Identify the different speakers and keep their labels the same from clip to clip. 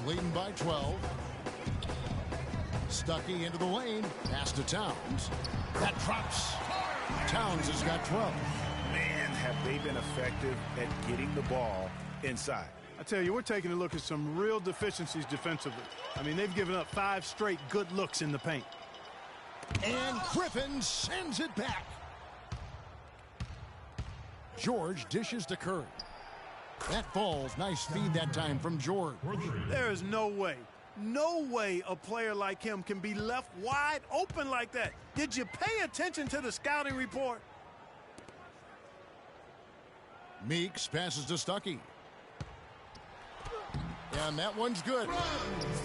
Speaker 1: leading by 12. Stuckey into the lane. Pass to Towns. That drops. Towns has got 12.
Speaker 2: Man, have they been effective at getting the ball inside.
Speaker 3: I tell you, we're taking a look at some real deficiencies defensively. I mean, they've given up 5 straight good looks in the paint.
Speaker 1: And Griffin sends it back. George dishes to Curry. That falls. Nice feed that time from George.
Speaker 3: There is no way a player like him can be left wide open like that. Did you pay attention to the scouting report?
Speaker 1: Meeks passes to Stuckey. And that one's good.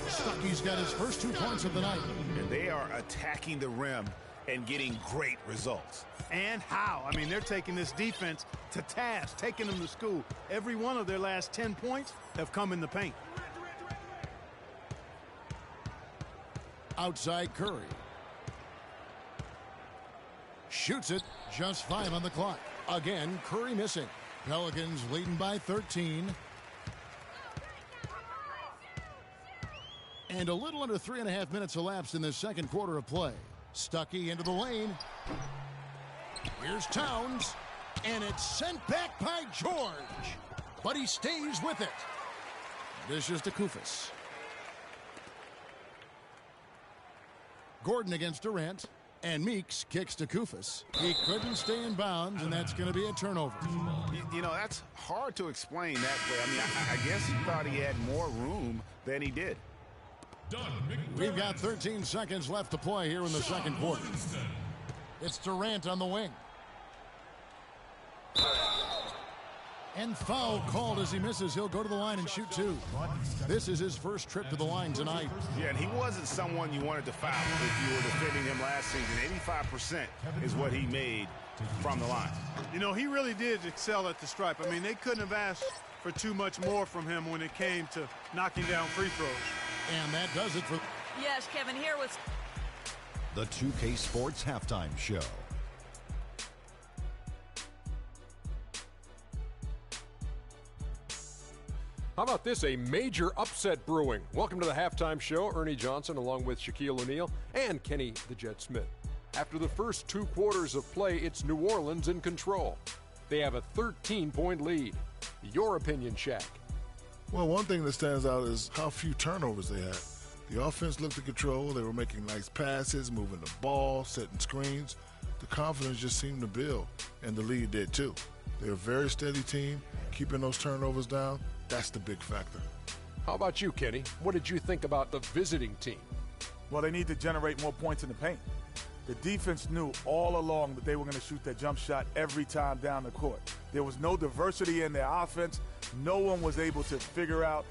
Speaker 1: Stuckey's got his first 2 points of the night.
Speaker 2: And they are attacking the rim and getting great results.
Speaker 3: And how? I mean, they're taking this defense to task, taking them to school. Every one of their last 10 points have come in the paint.
Speaker 1: Outside Curry. Shoots it. Just 5 on the clock. Again, Curry missing. Pelicans leading by 13. And a little under 3.5 minutes elapsed in the second quarter of play. Stuckey into the lane. Here's Towns. And it's sent back by George. But he stays with it. Dishes to Koufos. Gordon against Durant. And Meeks kicks to Koufos. He couldn't stay in bounds, and that's going to be a turnover.
Speaker 2: You know, that's hard to explain that way. I mean, I guess he thought he had more room than he did.
Speaker 1: We've got 13 seconds left to play here in the second quarter. It's Durant on the wing. And foul called as he misses. He'll go to the line and shoot 2. This is his first trip to the line tonight.
Speaker 2: Yeah, and he wasn't someone you wanted to foul if you were defending him last season. 85% is what he made from the line.
Speaker 3: You know, he really did excel at the stripe. I mean, they couldn't have asked for too much more from him when it came to knocking down free throws.
Speaker 1: And that does it for...
Speaker 4: Yes, Kevin, here was...
Speaker 5: The 2K Sports Halftime Show.
Speaker 6: How about this? A major upset brewing. Welcome to the Halftime Show. Ernie Johnson along with Shaquille O'Neal and Kenny the Jet Smith. After the first 2 quarters of play, it's New Orleans in control. They have a 13-point lead. Your opinion, Shaq?
Speaker 7: Well, one thing that stands out is how few turnovers they had. The offense looked in control. They were making nice passes, moving the ball, setting screens. The confidence just seemed to build, and the lead did too. They're a very steady team, keeping those turnovers down. That's the big factor.
Speaker 6: How about you, Kenny? What did you think about the visiting team?
Speaker 8: Well, they need to generate more points in the paint. The defense knew all along that they were going to shoot that jump shot every time down the court. There was no diversity in their offense. No one was able to figure out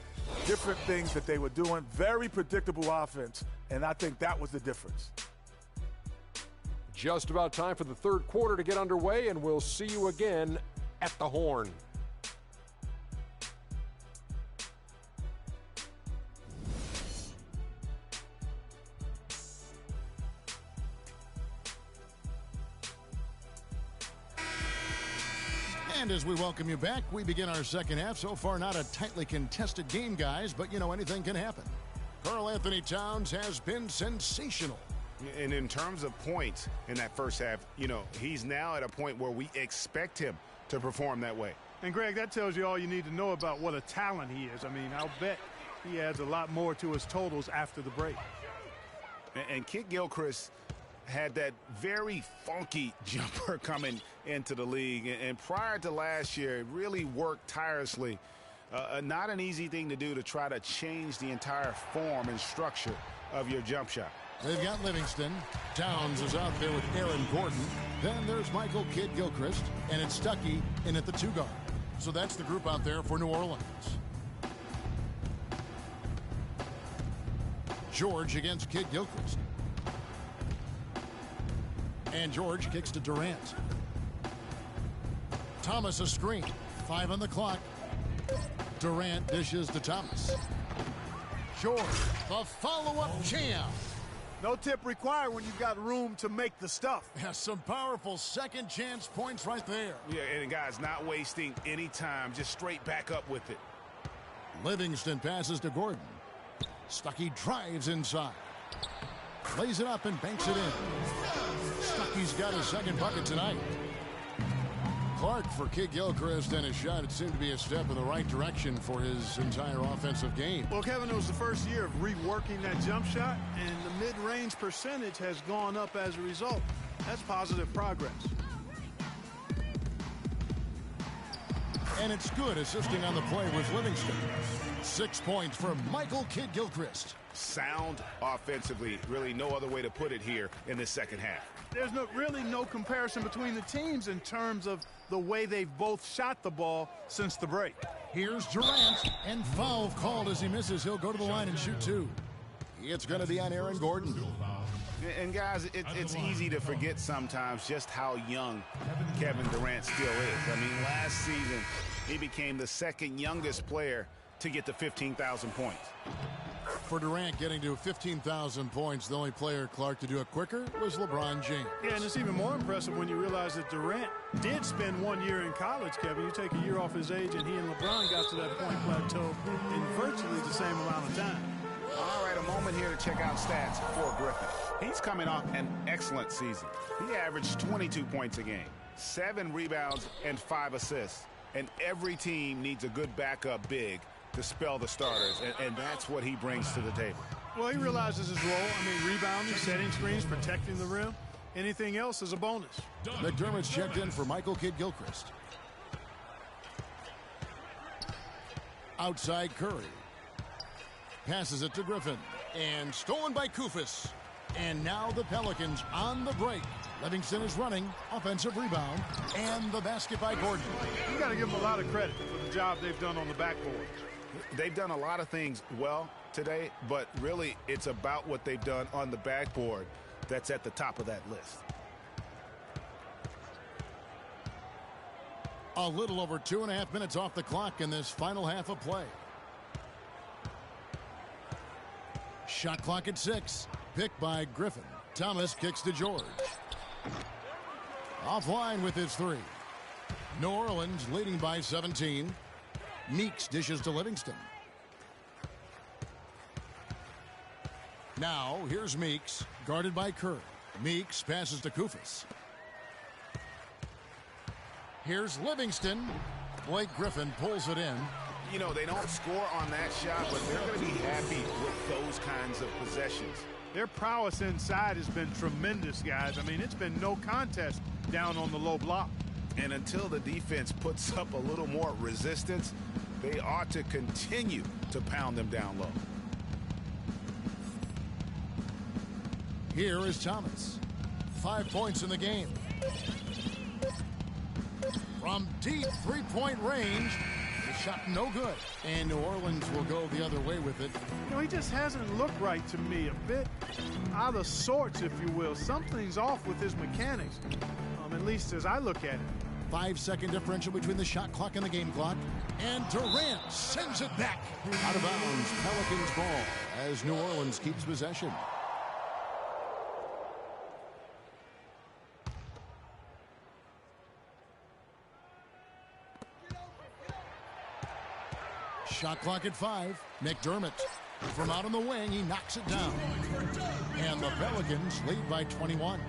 Speaker 8: different things that they were doing. Very predictable offense, and I think that was the difference.
Speaker 6: Just about time for the third quarter to get underway, and we'll see you again at the Horn.
Speaker 1: And as we welcome you back, we begin our second half. So far, not a tightly contested game, guys, but, you know, anything can happen. Karl-Anthony Towns has been sensational.
Speaker 2: And in terms of points in that first half, you know, he's now at a point where we expect him to perform that way.
Speaker 3: And, Greg, that tells you all you need to know about what a talent he is. I mean, I'll bet he adds a lot more to his totals after the break.
Speaker 2: And Kidd-Gilchrist had that very funky jumper coming into the league. And prior to last year, it really worked tirelessly. Not an easy thing to do to try to change the entire form and structure of your jump shot.
Speaker 1: They've got Livingston. Towns is out there with Aaron Gordon. Then there's Michael Kidd-Gilchrist, and it's Stuckey in at the 2 guard. So that's the group out there for New Orleans. George against Kidd-Gilchrist. And George kicks to Durant. Thomas a screen. 5 on the clock. Durant dishes to Thomas. George, the follow-up jam.
Speaker 3: No tip required when you've got room to make the stuff.
Speaker 1: Yeah, some powerful second chance points right there.
Speaker 2: Yeah, and guys, not wasting any time, just straight back up with it.
Speaker 1: Livingston passes to Gordon. Stuckey drives inside. Lays it up and banks it in. Stuckey's got his second bucket tonight. Clark for Kidd-Gilchrist, and a shot. It seemed to be a step in the right direction for his entire offensive game.
Speaker 3: Well, Kevin, it was the first year of reworking that jump shot, and the mid-range percentage has gone up as a result. That's positive progress.
Speaker 1: And it's good, assisting on the play with Livingston. 6 points for Michael Kidd-Gilchrist.
Speaker 2: Sound offensively, really no other way to put it here in the second half.
Speaker 3: There's really no comparison between the teams in terms of the way they've both shot the ball since the break.
Speaker 1: Here's Durant, and foul called as he misses. He'll go to the line and shoot two. It's going to be on Aaron Gordon.
Speaker 2: And guys, it's easy to forget sometimes just how young Kevin Durant still is. I mean, last season, he became the second youngest player to get to 15,000 points.
Speaker 1: For Durant getting to 15,000 points, the only player, Clark, to do it quicker was LeBron James.
Speaker 3: Yeah, and it's even more impressive when you realize that Durant did spend 1 year in college, Kevin. You take a year off his age, and he and LeBron got to that point plateau in virtually the same amount of time.
Speaker 2: All right, a moment here to check out stats for Griffin. He's coming off an excellent season. He averaged 22 points a game, 7 rebounds, and 5 assists. And every team needs a good backup big to spell the starters, and that's what he brings to the table.
Speaker 3: Well, he realizes his role. I mean, rebounding, setting screens, protecting the rim. Anything else is a bonus.
Speaker 1: McDermott's checked in for Michael Kidd-Gilchrist. Outside Curry. Passes it to Griffin. And stolen by Koufos. And now the Pelicans on the break. Livingston is running. Offensive rebound. And the basket by Gordon.
Speaker 3: You got to give them a lot of credit for the job they've done on the backboard.
Speaker 2: They've done a lot of things well today, but really it's about what they've done on the backboard that's at the top of that list.
Speaker 1: A little over 2.5 minutes off the clock in this final half of play. Shot clock at 6. Picked by Griffin. Thomas kicks to George. Offline with his 3. New Orleans leading by 17. Meeks dishes to Livingston. Now, here's Meeks, guarded by Curry. Meeks passes to Koufos. Here's Livingston. Blake Griffin pulls it in.
Speaker 2: You know, they don't score on that shot, but they're going to be happy with those kinds of possessions.
Speaker 3: Their prowess inside has been tremendous, guys. I mean, it's been no contest down on the low block.
Speaker 2: And until the defense puts up a little more resistance, they ought to continue to pound them down low.
Speaker 1: Here is Thomas. 5 points in the game. From deep three-point range, the shot no good. And New Orleans will go the other way with it.
Speaker 3: You know, he just hasn't looked right to me. A bit out of sorts, if you will. Something's off with his mechanics, at least as I look at it.
Speaker 1: 5-second differential between the shot clock and the game clock. And Durant sends it back. Out of bounds, Pelicans ball as New Orleans keeps possession. Shot clock at 5. McDermott from out on the wing. He knocks it down. And the Pelicans lead by 21.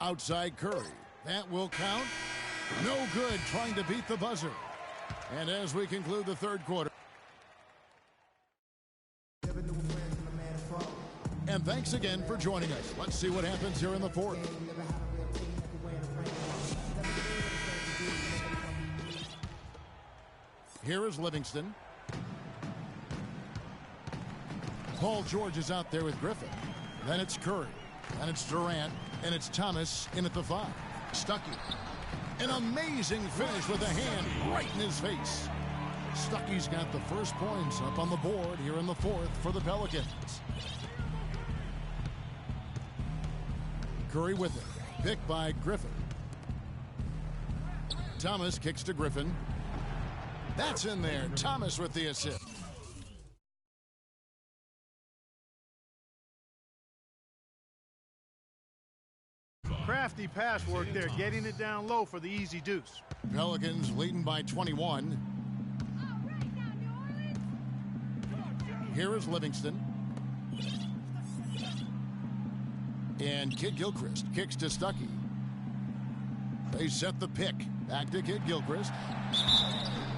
Speaker 1: Outside Curry. That will count. No good trying to beat the buzzer. And as we conclude the third quarter. And thanks again for joining us. Let's see what happens here in the fourth. Here is Livingston. Paul George is out there with Griffin. Then it's Curry. Then it's Durant. And it's Thomas in at the 5. Stuckey. An amazing finish with a hand right in his face. Stuckey's got the first points up on the board here in the fourth for the Pelicans. Curry with it. Picked by Griffin. Thomas kicks to Griffin. That's in there. Thomas with the assist.
Speaker 3: crafty pass work there, getting it down low for the easy deuce.
Speaker 1: Pelicans leading by 21. Here is Livingston. And Kid Gilchrist kicks to Stuckey. They set the pick. Back to Kid Gilchrist.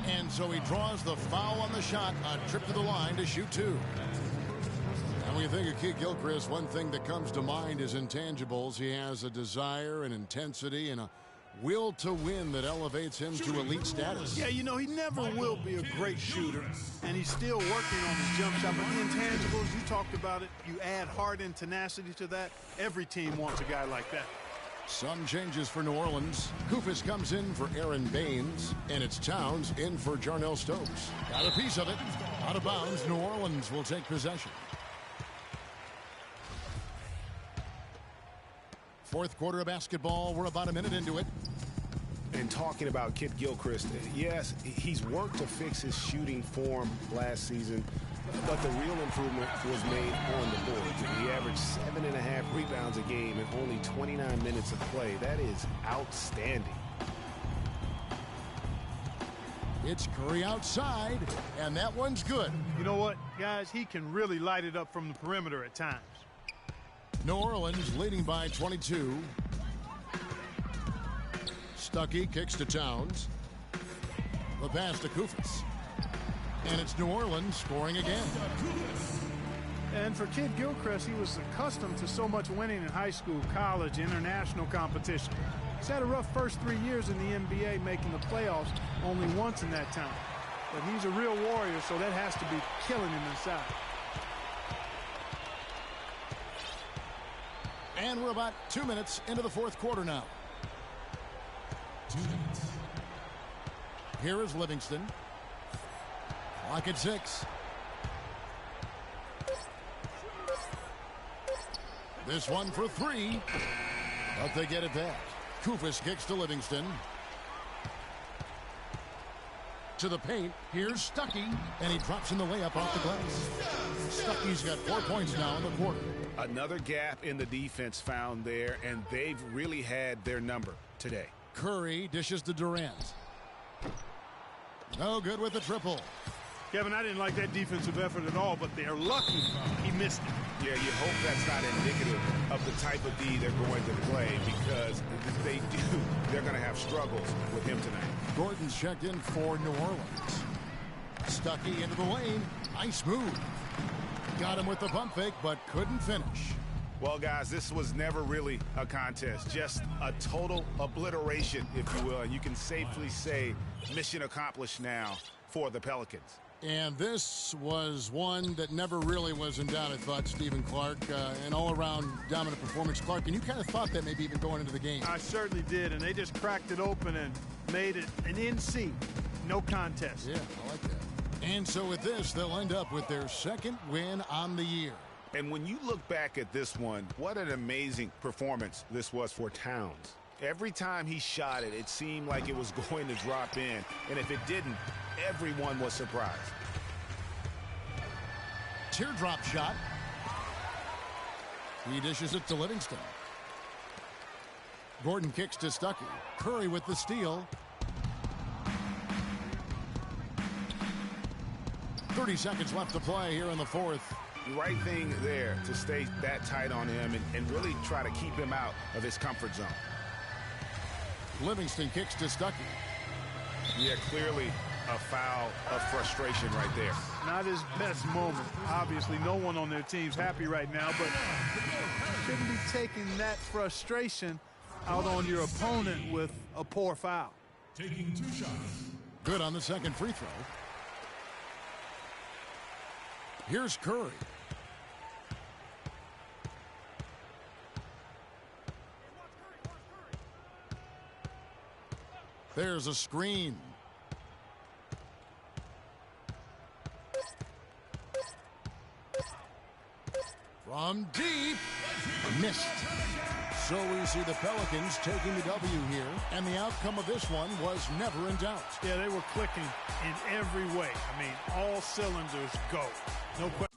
Speaker 1: And so he draws the foul on the shot. A trip to the line to shoot two. And when you think of Kid Gilchrist, one thing that comes to mind is intangibles. He has a desire and intensity and a will to win that elevates him to elite status.
Speaker 3: Yeah, you know, he never will be a great shooter, and he's still working on his jump shot. But the intangibles, you talked about it, you add heart and tenacity to that. Every team wants a guy like that.
Speaker 1: Some changes for New Orleans. Koufos comes in for Aaron Baines, and it's Towns in for Jarnell Stokes. Got a piece of it. Out of bounds, New Orleans will take possession. Fourth quarter of basketball. We're about a minute into it.
Speaker 2: And talking about Kid Gilchrist, yes, he's worked to fix his shooting form last season, but the real improvement was made on the board. He averaged 7.5 rebounds a game in only 29 minutes of play. That is outstanding.
Speaker 1: It's Curry outside, and that one's good.
Speaker 3: You know what, guys? He can really light it up from the perimeter at times.
Speaker 1: New Orleans leading by 22. Stuckey kicks to Towns. The pass to Koufos. And it's New Orleans scoring again.
Speaker 3: And for Kid Gilchrist, he was accustomed to so much winning in high school, college, international competition. He's had a rough first 3 years in the NBA, making the playoffs only once in that time. But he's a real warrior, so that has to be killing him inside.
Speaker 1: And we're about 2 minutes into the fourth quarter now.
Speaker 5: 2 minutes.
Speaker 1: Here is Livingston. Clock at 6. This one for 3. But they get it back. Koufos kicks to Livingston. To the paint. Here's Stuckey. And he drops in the layup off the glass. Stuckey's got 4 points now in the quarter.
Speaker 2: Another gap in the defense found there, and they've really had their number today.
Speaker 1: Curry dishes to Durant. No good with the triple.
Speaker 3: Kevin, I didn't like that defensive effort at all, but they're lucky he missed it.
Speaker 2: Yeah, you hope that's not indicative of the type of D they're going to play, because if they do, they're going to have struggles with him tonight.
Speaker 1: Gordon's checked in for New Orleans. Stuckey into the lane. Nice move. Got him with the pump fake, but couldn't finish.
Speaker 2: Well, guys, this was never really a contest. Just a total obliteration, if you will. And you can safely say mission accomplished now for the Pelicans.
Speaker 1: And this was one that never really was in doubt, I thought, Stephen Clark. An all-around dominant performance. Clark, and you kind of thought that maybe even going into the game.
Speaker 3: I certainly did, and they just cracked it open and made it an NC. No contest.
Speaker 1: Yeah, I like that. And so with this, they'll end up with their second win on the year.
Speaker 2: And when you look back at this one, what an amazing performance this was for Towns. Every time he shot it, it seemed like it was going to drop in. And if it didn't, everyone was surprised.
Speaker 1: Teardrop shot. He dishes it to Livingston. Gordon kicks to Stuckey. Curry with the steal. 30 seconds left to play here in the fourth.
Speaker 2: Right thing there to stay that tight on him and really try to keep him out of his comfort zone.
Speaker 1: Livingston kicks to Stuckey.
Speaker 2: Yeah, clearly a foul of frustration right there.
Speaker 3: Not his best moment. Obviously, no one on their team's happy right now, but shouldn't be taking that frustration out on your opponent with a poor foul.
Speaker 5: Taking 2 shots.
Speaker 1: Good on the second free throw. Here's Curry. There's a screen. From deep. Missed. So we see the Pelicans taking the W here, and the outcome of this one was never in doubt.
Speaker 3: Yeah, they were clicking in every way. I mean, all cylinders go. No question.